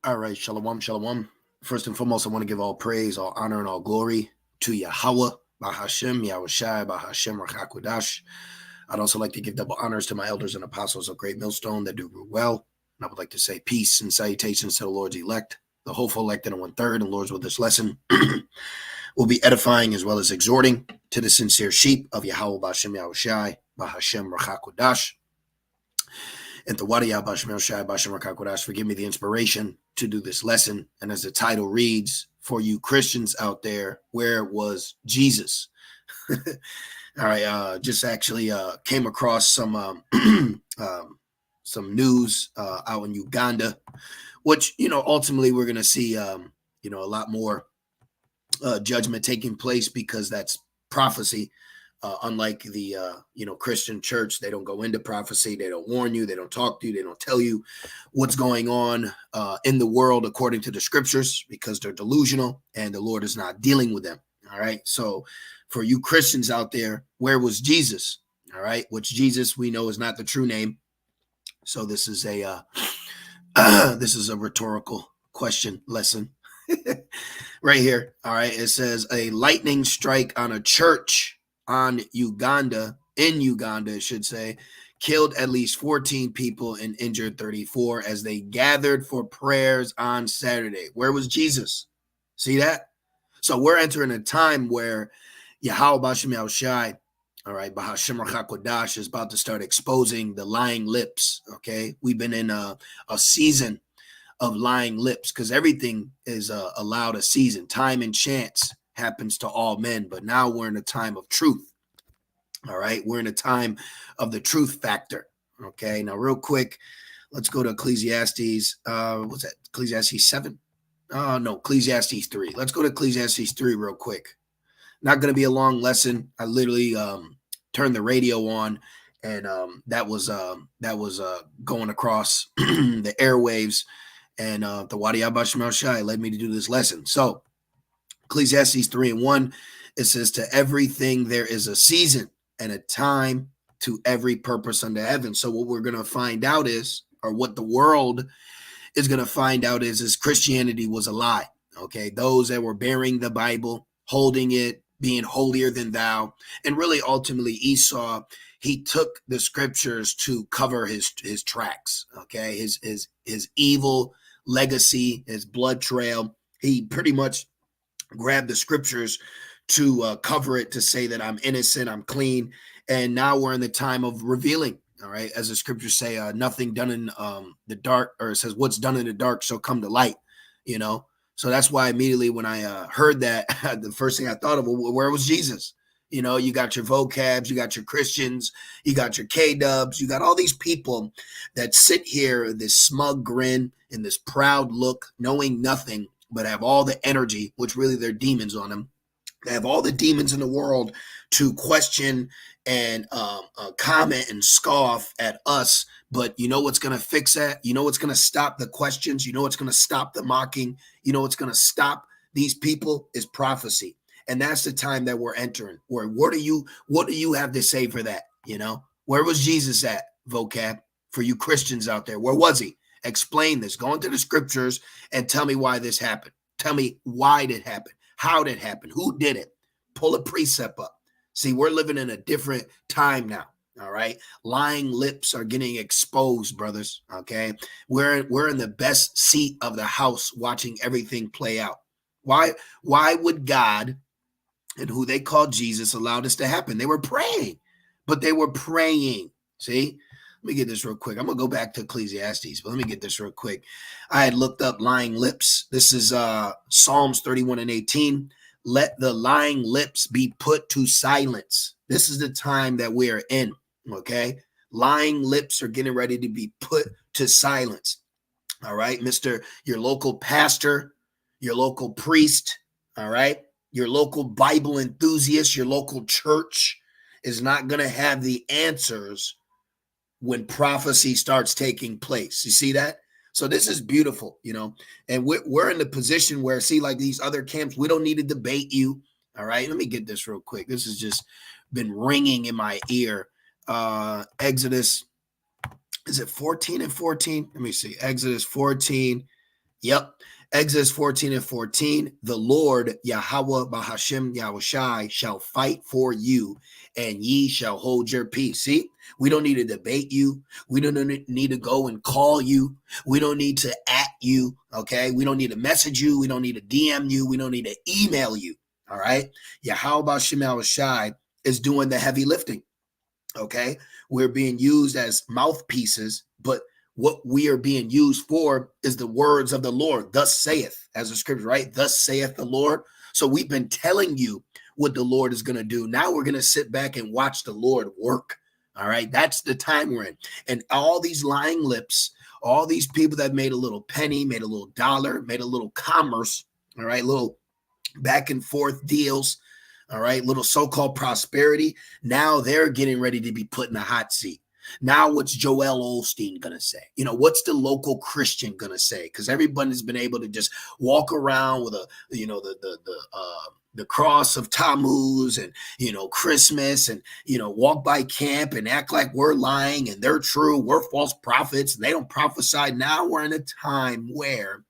All right, shalom, shalom. First and foremost, I want to give all praise, all honor, and all glory to Yahweh, Bahashem, Yahushai, Bahashem, Rachakwadash. I'd also like to give double honors to my elders and apostles of Great Millstone that do well. And I would like to say peace and salutations to the Lord's elect, the hopeful elected and 1/3. And Lord's, with this lesson will be edifying as well as exhorting to the sincere sheep of Yahweh, Bahashem, Yahushai, Bahashem, Rachakwadash. And the Wadiyah Bashmel Shai Basham Rakakwadash, forgive me the inspiration to do this lesson. And as the title reads, for you Christians out there, where was Jesus? All right, just actually came across some news out in Uganda, which, ultimately we're going to see, a lot more judgment taking place because that's prophecy. Unlike the, Christian church, they don't go into prophecy. They don't warn you. They don't talk to you. They don't tell you what's going on in the world according to the scriptures because they're delusional and the Lord is not dealing with them. All right. So for you Christians out there, where was Jesus? All right. Which Jesus we know is not the true name. So this is a rhetorical question lesson right here. All right. It says a lightning strike on a church in Uganda, it should say, killed at least 14 people and injured 34 as they gathered for prayers on Saturday. Where was Jesus? See that? So we're entering a time where Yahweh Bashem Yahushai, all right, Bahashem Rachakwadash is about to start exposing the lying lips, okay? We've been in a season of lying lips because everything is allowed a season. Time and chance happens to all men, but now we're in a time of truth. All right, we're in a time of the truth factor. Okay, now real quick, let's go to Ecclesiastes. What's that? Ecclesiastes 7? No, Ecclesiastes 3. Let's go to Ecclesiastes 3 real quick. Not going to be a long lesson. I literally turned the radio on, and that was going across the airwaves, and the Wadiyah Bashmal Shai led me to do this lesson. So Ecclesiastes 3:1, it says, to everything there is a season and a time to every purpose under heaven. So what we're going to find out is, or what the world is going to find out is Christianity was a lie. Okay. Those that were bearing the Bible, holding it, being holier than thou. And really, ultimately, Esau, he took the scriptures to cover his tracks. Okay. His evil legacy, his blood trail. He pretty much grabbed the scriptures to cover it, to say that I'm innocent, I'm clean. And now we're in the time of revealing. All right. As the scriptures say, nothing done in the dark, or it says what's done in the dark shall come to light, So that's why immediately when I heard that, the first thing I thought of, well, where was Jesus? You got your vocabs, you got your Christians, you got your K-dubs, you got all these people that sit here, this smug grin and this proud look, knowing nothing, but have all the energy, which really they're demons on them. They have all the demons in the world to question and comment and scoff at us. But you know what's going to fix that? You know what's going to stop the questions? You know what's going to stop the mocking? You know what's going to stop these people is prophecy. And that's the time that we're entering. What do you have to say for that? Where was Jesus at, vocab? For you Christians out there, where was he? Explain this. Go into the scriptures and tell me why this happened. Tell me why it happened. How did it happen? Who did it? Pull a precept up. See, we're living in a different time now. All right. Lying lips are getting exposed, brothers. Okay. We're in the best seat of the house watching everything play out. Why would God and who they call Jesus allow this to happen? They were praying, but they were praying. See? Let me get this real quick. I'm going to go back to Ecclesiastes, but let me get this real quick. I had looked up lying lips. This is Psalms 31:18. Let the lying lips be put to silence. This is the time that we are in, okay? Lying lips are getting ready to be put to silence, all right? Your local pastor, your local priest, all right? Your local Bible enthusiast, your local church is not going to have the answers when prophecy starts taking place. You see that? So this is beautiful, and we're in the position where, see, like these other camps, we don't need to debate you. All right. Let me get this real quick. This has just been ringing in my ear. Exodus, is it 14 and 14? Let me see. Exodus 14 Yep. Exodus 14:14, the Lord Yahweh Bahashem Yahushai shall fight for you, and ye shall hold your peace. See, we don't need to debate you. We don't need to go and call you. We don't need to at you. Okay. We don't need to message you. We don't need to DM you. We don't need to email you. All right. Yahweh Bahashem Yahushai is doing the heavy lifting. Okay. We're being used as mouthpieces, but what we are being used for is the words of the Lord. Thus saith, as the scripture, right? Thus saith the Lord. So we've been telling you what the Lord is going to do. Now we're going to sit back and watch the Lord work. All right. That's the time we're in. And all these lying lips, all these people that made a little penny, made a little dollar, made a little commerce, all right, little back and forth deals, all right, little so-called prosperity. Now they're getting ready to be put in the hot seat. Now, what's Joel Osteen going to say? You know, what's the local Christian going to say? Because everybody's been able to just walk around with the cross of Tammuz and, Christmas and, walk by camp and act like we're lying and they're true. We're false prophets and they don't prophesy. Now we're in a time where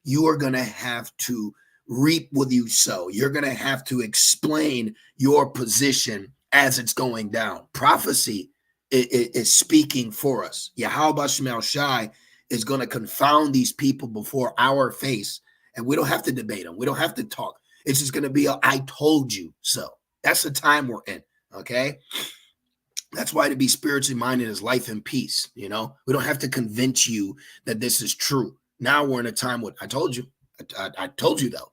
you are going to have to reap what you sow. You're going to have to explain your position as it's going down. Prophecy is speaking for us. Yahweh Shemel Shai is going to confound these people before our face, and we don't have to debate them. We don't have to talk. It's just going to be I told you so. That's the time we're in, okay? That's why to be spiritually minded is life and peace, We don't have to convince you that this is true. Now we're in a time what I told you. I told you, though.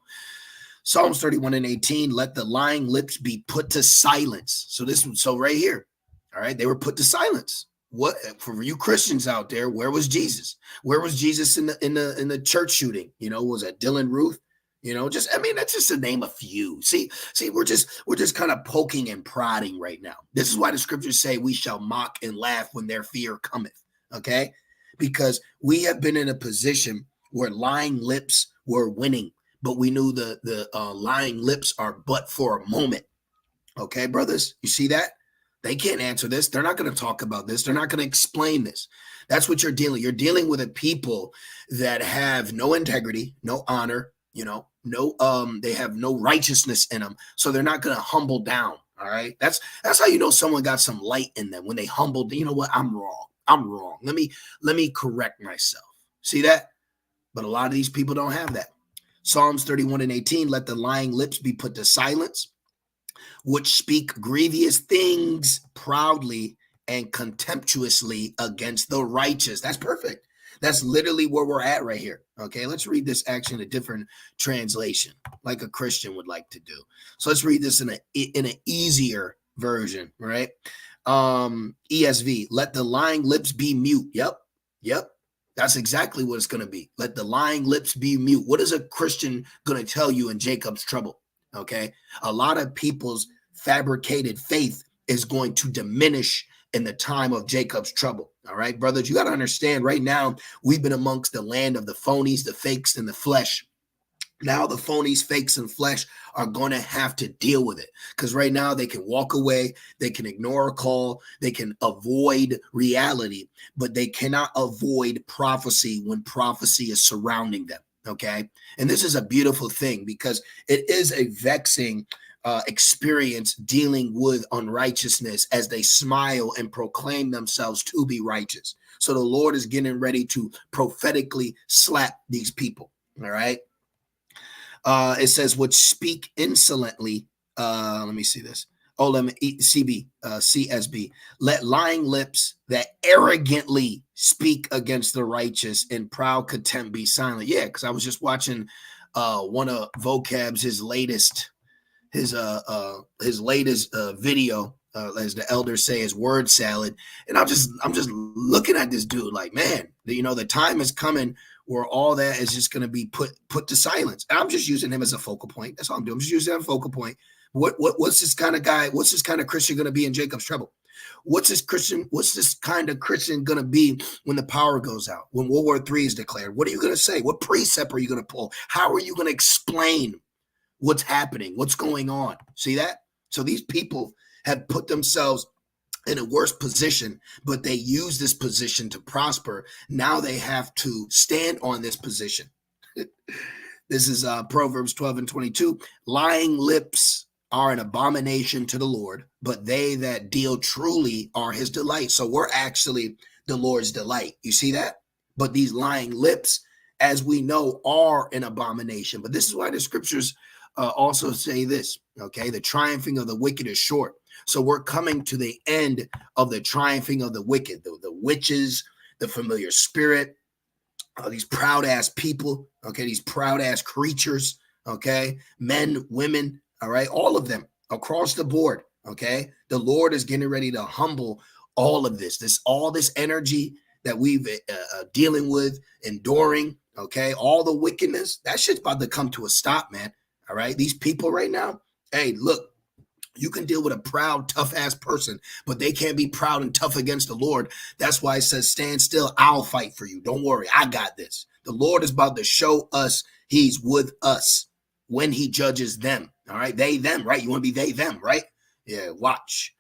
Psalms 31:18, let the lying lips be put to silence. So right here, all right, they were put to silence. What for you Christians out there? Where was Jesus? Where was Jesus in the church shooting? Was that Dylan Ruth? That's just to name a few. See, we're just kind of poking and prodding right now. This is why the scriptures say we shall mock and laugh when their fear cometh. Okay, because we have been in a position where lying lips were winning, but we knew the lying lips are but for a moment. Okay, brothers, you see that? They can't answer this. They're not going to talk about this. They're not going to explain this. That's what you're dealing. You're dealing with a people that have no integrity, no honor, they have no righteousness in them. So they're not going to humble down. All right. That's how you know someone got some light in them when they humbled. You know what? I'm wrong. Let me correct myself. See that? But a lot of these people don't have that. Psalms 31:18, let the lying lips be put to silence, which speak grievous things proudly and contemptuously against the righteous. That's perfect. That's literally where we're at right here. Okay, let's read this actually in a different translation, like a Christian would like to do. So let's read this in an easier version, right? ESV, let the lying lips be mute. Yep. That's exactly what it's going to be. Let the lying lips be mute. What is a Christian going to tell you in Jacob's trouble? Okay. A lot of people's fabricated faith is going to diminish in the time of Jacob's trouble. All right, brothers, you got to understand right now, we've been amongst the land of the phonies, the fakes, and the flesh. Now the phonies, fakes, and flesh are going to have to deal with it because right now they can walk away, they can ignore a call, they can avoid reality, but they cannot avoid prophecy when prophecy is surrounding them. Okay. And this is a beautiful thing because it is a vexing experience dealing with unrighteousness as they smile and proclaim themselves to be righteous. So the Lord is getting ready to prophetically slap these people. All right. It says, which speak insolently. Let me see this. Oh, let me CSB. Let lying lips that arrogantly speak against the righteous in proud contempt be silent. Yeah, because I was just watching one of Vocab's his latest video, as the elders say, is word salad. And I'm just looking at this dude like, man, the time is coming where all that is just going to be put to silence. And I'm just using him as a focal point. That's all I'm doing. I'm just using him as a focal point. What's this kind of guy? What's this kind of Christian going to be in Jacob's trouble? What's this kind of Christian going to be when the power goes out, when World War III is declared? What are you going to say? What precept are you going to pull? How are you going to explain what's happening? What's going on? See that? So these people have put themselves in a worse position, but they use this position to prosper. Now they have to stand on this position. This is Proverbs 12:22. Lying lips are an abomination to the Lord, but they that deal truly are his delight. So we're actually the Lord's delight. You see that? But these lying lips, as we know, are an abomination. But this is why the scriptures also say this, okay? The triumphing of the wicked is short. So we're coming to the end of the triumphing of the wicked, the witches, the familiar spirit, these proud ass people, okay, these proud ass creatures, okay, men, women, all right, all of them across the board, okay. The Lord is getting ready to humble all of all this energy that we've dealing with, enduring, okay, all the wickedness. That shit's about to come to a stop, man. All right, these people right now, hey, look. You can deal with a proud, tough ass person, but they can't be proud and tough against the Lord. That's why it says, stand still. I'll fight for you. Don't worry. I got this. The Lord is about to show us he's with us when he judges them. All right. They, them, right? You want to be they, them, right? Yeah. Watch.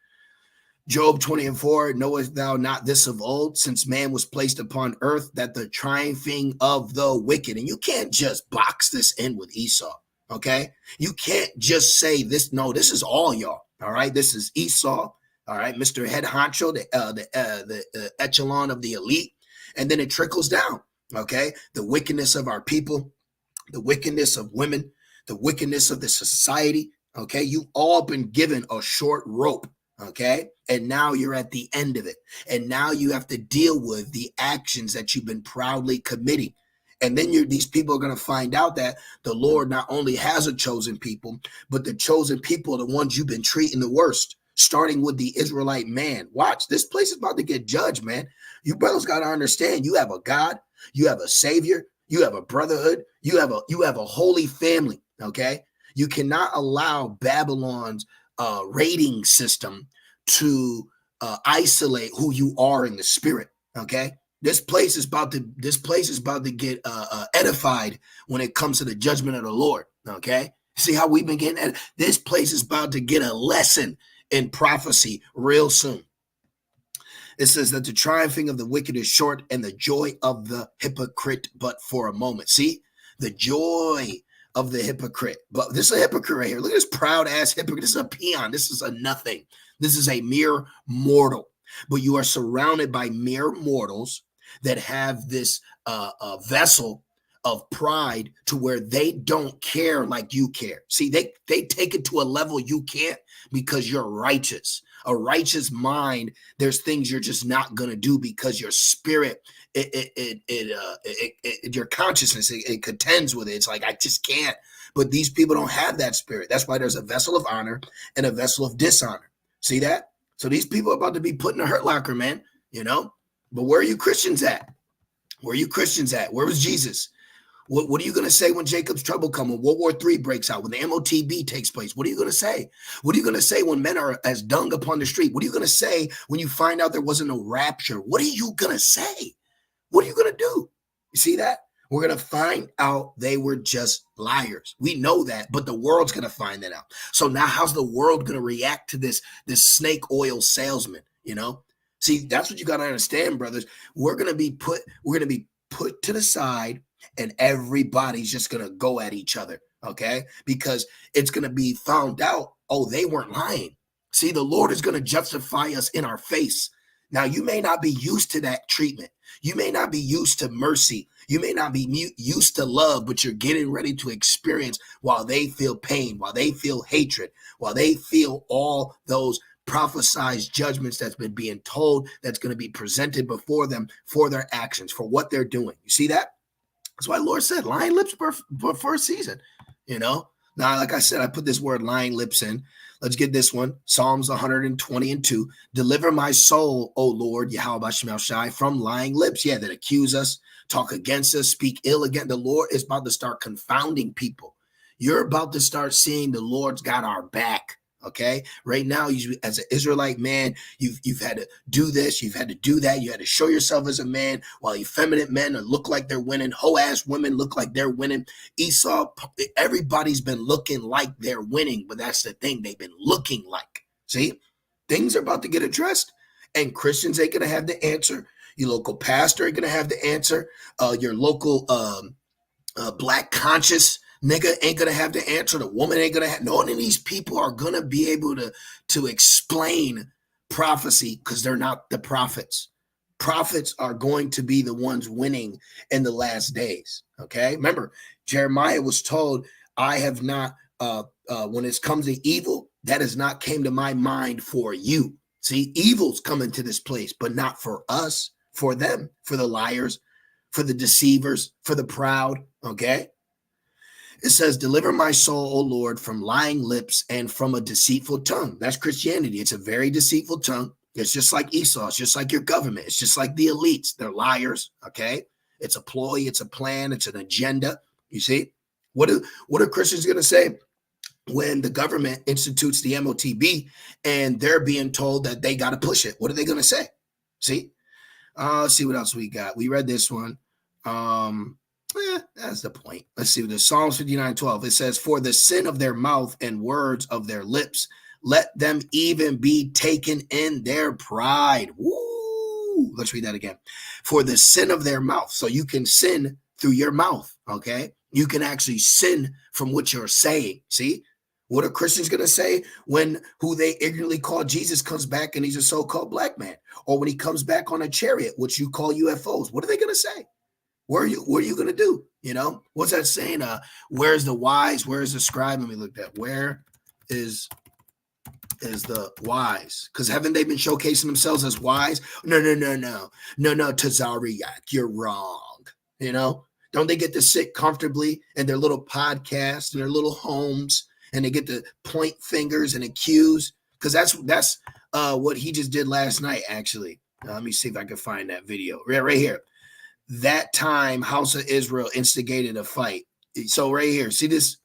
Job 20:4, knowest thou not this of old, since man was placed upon earth, that the triumphing of the wicked, and you can't just box this in with Esau. Okay, you can't just say this. No, this is all y'all. All right, this is Esau. All right, Mr. Head Honcho, the echelon of the elite, and then it trickles down. Okay, the wickedness of our people, the wickedness of women, the wickedness of the society. Okay, you've all been given a short rope. Okay, and now you're at the end of it, and now you have to deal with the actions that you've been proudly committing. And then these people are going to find out that the Lord not only has a chosen people, but the chosen people are the ones you've been treating the worst, starting with the Israelite man. Watch, this place is about to get judged, man. You brothers got to understand, you have a God, you have a Savior, you have a brotherhood, you have a holy family, okay? You cannot allow Babylon's rating system to isolate who you are in the spirit, okay? This place is about to get edified when it comes to the judgment of the Lord. Okay, see how we've been getting this place is about to get a lesson in prophecy real soon. It says that the triumphing of the wicked is short, and the joy of the hypocrite but for a moment. See, the joy of the hypocrite, but this is a hypocrite right here. Look at this proud ass hypocrite. This is a peon. This is a nothing. This is a mere mortal. But you are surrounded by mere mortals that have this vessel of pride to where they don't care like you care. See, they take it to a level you can't because you're righteous. A righteous mind, there's things you're just not going to do because your spirit, your consciousness, it contends with it. It's like, I just can't. But these people don't have that spirit. That's why there's a vessel of honor and a vessel of dishonor. See that? So these people are about to be put in a hurt locker, man, you know? But where are you Christians at? Where are you Christians at? Where was Jesus? What are you going to say when Jacob's trouble comes, when World War III breaks out, when the MOTB takes place? What are you going to say? What are you going to say when men are as dung upon the street? What are you going to say when you find out there wasn't no rapture? What are you going to say? What are you going to do? You see that? We're going to find out they were just liars. We know that, but the world's going to find that out. So now how's the world going to react to this snake oil salesman, you know? See, that's what you got to understand, brothers. We're going to be put to the side, and everybody's just going to go at each other, okay? Because it's going to be found out, oh, they weren't lying. See, the Lord is going to justify us in our face. Now, you may not be used to that treatment. You may not be used to mercy. You may not be used to love, but you're getting ready to experience while they feel pain, while they feel hatred, while they feel all those prophesized judgments that's been being told, that's going to be presented before them for their actions, for what they're doing. You see that? That's why the Lord said, lying lips for a season, you know? Now, like I said, I put this word lying lips in. Let's get this one. Psalms 120:2. Deliver my soul, O Lord, Yahweh Shemel Shai, from lying lips. Yeah, that accuse us, talk against us, speak ill again. The Lord is about to start confounding people. You're about to start seeing the Lord's got our back. Okay, right now, as an Israelite man, you've had to do this, you've had to do that, you had to show yourself as a man, while effeminate men look like they're winning, hoe-ass women look like they're winning. Esau, everybody's been looking like they're winning, but that's the thing, they've been looking like. See, things are about to get addressed, and Christians ain't gonna have the answer. Your local pastor ain't gonna have the answer. Your local black conscious nigga ain't gonna have the answer. The woman ain't gonna have. None of these people are gonna be able to explain prophecy because they're not the prophets. Prophets are going to be the ones winning in the last days. Okay, remember Jeremiah was told, "I have not." When it comes to evil, that has not came to my mind for you. See, evil's coming to this place, but not for us, for them, for the liars, for the deceivers, for the proud. Okay. It says, deliver my soul, O Lord, from lying lips and from a deceitful tongue. That's Christianity. It's a very deceitful tongue. It's just like Esau. It's just like your government. It's just like the elites. They're liars. Okay. It's a ploy. It's a plan. It's an agenda. You see, what are Christians going to say when the government institutes the MOTB and they're being told that they got to push it? What are they going to say? See, let's see what else we got. We read this one. That's the point. Let's see. The Psalms 59:12. It says, for the sin of their mouth and words of their lips, let them even be taken in their pride. Woo! Let's read that again. For the sin of their mouth. So you can sin through your mouth. Okay. You can actually sin from what you're saying. See? What are Christians going to say when who they ignorantly call Jesus comes back and he's a so-called black man? Or when he comes back on a chariot, which you call UFOs? What are they going to say? What are you going to do? You know, what's that saying? Where's the wise? Where's the scribe? Let me look at where is the wise? Because haven't they been showcasing themselves as wise? No, Tazariak, you're wrong. You know, don't they get to sit comfortably in their little podcast in their little homes and they get to point fingers and accuse? Because that's what he just did last night, actually. Let me see if I can find that video. Right here. That time, House of Israel instigated a fight. So right here, see this?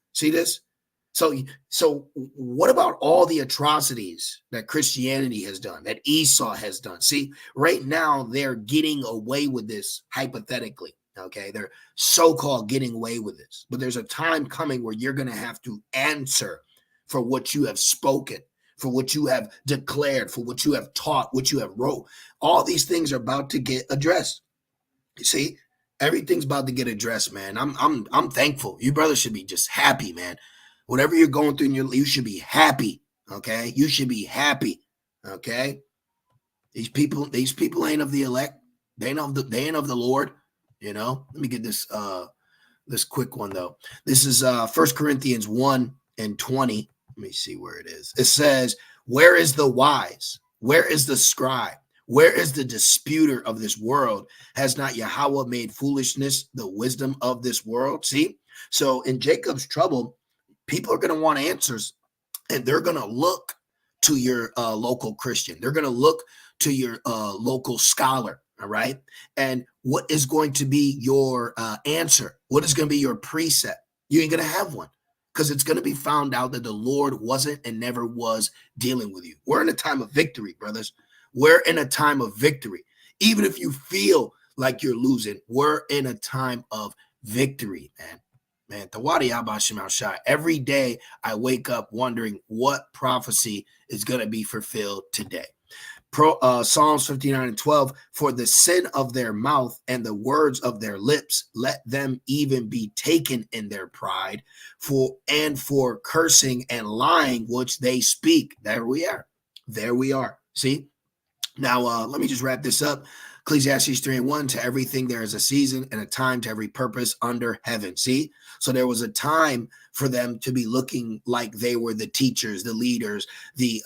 So what about all the atrocities that Christianity has done, that Esau has done? See, right now they're getting away with this hypothetically. Okay, they're so-called getting away with this, but there's a time coming where you're going to have to answer for what you have spoken, for what you have declared, for what you have taught, what you have wrote. All these things are about to get addressed. You see, everything's about to get addressed, man. I'm thankful. You brothers should be just happy, man. Whatever you're going through in your life, you should be happy. Okay, you should be happy. Okay, these people ain't of the elect. They ain't of the Lord. You know. Let me get this this quick one though. This is 1 Corinthians 1:20. Let me see where it is. It says, "Where is the wise? Where is the scribe? Where is the disputer of this world? Has not Yahweh made foolishness the wisdom of this world?" See? So in Jacob's trouble, people are going to want answers, and they're going to look to your local Christian. They're going to look to your local scholar, all right? And what is going to be your answer? What is going to be your precept? You ain't going to have one because it's going to be found out that the Lord wasn't and never was dealing with you. We're in a time of victory, brothers. We're in a time of victory. Even if you feel like you're losing, we're in a time of victory, man. Tawadi Abba Shemal Shai. Every day I wake up wondering what prophecy is going to be fulfilled today. Psalms 59:12, for the sin of their mouth and the words of their lips, let them even be taken in their pride, for cursing and lying which they speak. There we are. See? Now, let me just wrap this up. Ecclesiastes 3:1, to everything there is a season and a time to every purpose under heaven. See? So there was a time for them to be looking like they were the teachers, the leaders, the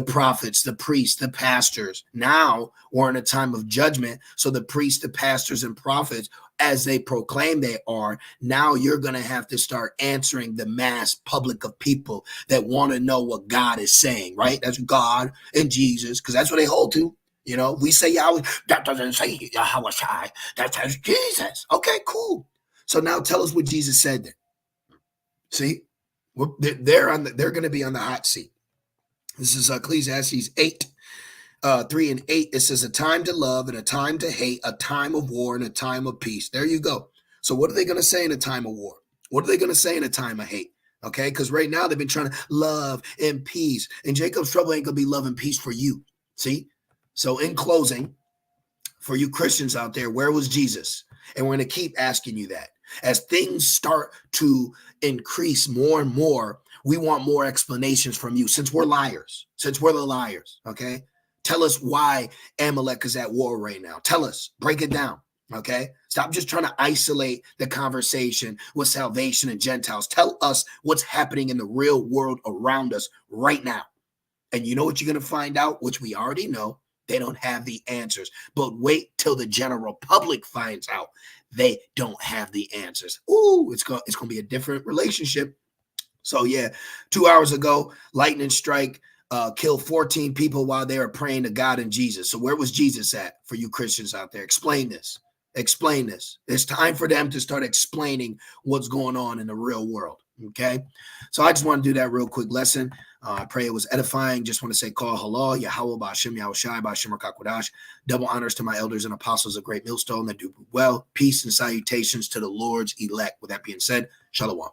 prophets, the priests, the pastors. Now we're in a time of judgment. So the priests, the pastors, and prophets, as they proclaim they are, now you're going to have to start answering the mass public of people that want to know what God is saying, right? That's God and Jesus, because that's what they hold to. You know, we say Yahweh, that doesn't say Yahweh Shai, that says Jesus. Okay, cool. So now tell us what Jesus said then. See, they're going to be on the hot seat. This is Ecclesiastes 3:8. It says, a time to love and a time to hate, a time of war and a time of peace. There you go. So what are they going to say in a time of war? What are they going to say in a time of hate? Okay, because right now they've been trying to love and peace. And Jacob's trouble ain't going to be love and peace for you. See? So in closing, for you Christians out there, where was Jesus? And we're going to keep asking you that. As things start to increase more and more, we want more explanations from you since we're liars, since we're the liars. Okay. Tell us why Amalek is at war right now. Tell us, break it down. Okay. Stop just trying to isolate the conversation with salvation and Gentiles. Tell us what's happening in the real world around us right now. And you know what you're going to find out, which we already know. They don't have the answers. But wait till the general public finds out they don't have the answers. Ooh, it's going to be a different relationship. So yeah, 2 hours ago, lightning strike killed 14 people while they were praying to God and Jesus. So where was Jesus at for you Christians out there? Explain this. Explain this. It's time for them to start explaining what's going on in the real world. Okay. So I just want to do that real quick lesson. I pray it was edifying. Just want to say, call halal, Yahweh, Ba'ashem, Yahushai, Ba'ashem, Rakakwadash. Double honors to my elders and apostles of Great Millstone that do well. Peace and salutations to the Lord's elect. With that being said, Shalom.